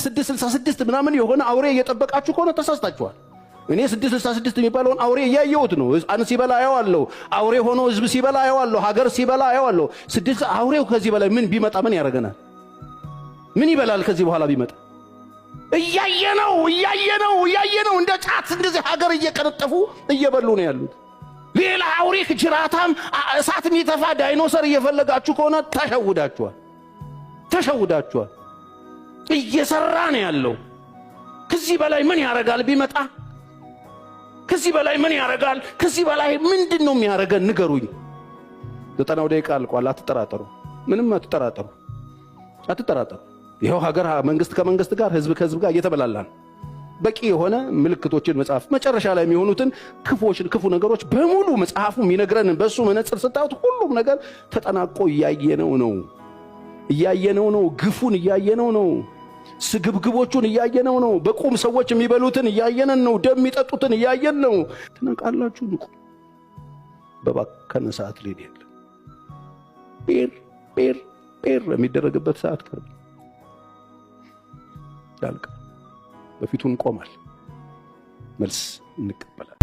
666 ምናምን የሆነ አውሬ እየጠበቃችሁ ከሆነ ተሳስታችኋል። እኔ 666 የሚባለውን አውሬ እያየሁት ነው። ሕፃን ሲበላ አየዋለሁ፣ አውሬ ሆኖ ህዝብ ሲበላ አየዋለሁ፣ ሀገር ሲበላ አየዋለሁ። አውሬው ከዚህ በላይ ምን ቢመጣ ምን ያደርገናል? ምን ይበላል ከዚህ በኋላ ቢመጣ? እያየነው እንደ ጫት እንደዚህ ሀገር እየቀነጠፉ እየበሉ ነው ያሉት። ሌላ አውሬ ጅራታም እሳት የሚተፋ ዳይኖሰር እየፈለጋችሁ ከሆነ ተሸውዳችኋል። እየሰራ ነው ያለው። ከዚህ በላይ ምን ያረጋል ቢመጣ? ከዚህ በላይ ምን ያረጋል? ከዚህ በላይ ምንድነው የሚያረገን? ንገሩኝ። 90 ደቂቃ አልቋል። አትጠራጠሩ፣ ምንም አትጠራጠሩ። ይሄው ሀገር መንግስት ከመንግስት ጋር ህዝብ ከህዝብ ጋር እየተበላላን በቂ የሆነ ምልክቶችን መጽሐፍ መጨረሻ ላይ የሚሆኑትን ክፉ ነገሮች በሙሉ መጽሐፉ የሚነግረን በሱ መነጽር ስታዩት ሁሉም ነገር ተጠናቆ እያየነው ነው። ግፉን እያየነው ነው። ስግብግቦቹን እያየነው ነው። በቁም ሰዎች የሚበሉትን እያየነን ነው። ደም የሚጠጡትን እያየን ነው። ትነቃላችሁ። ንቁ። በባከነ ሰዓት ላይ ያለ ጴር የሚደረግበት ሰዓት ቀርብ ያልቃል። በፊቱ እንቆማል። መልስ እንቀበላለን።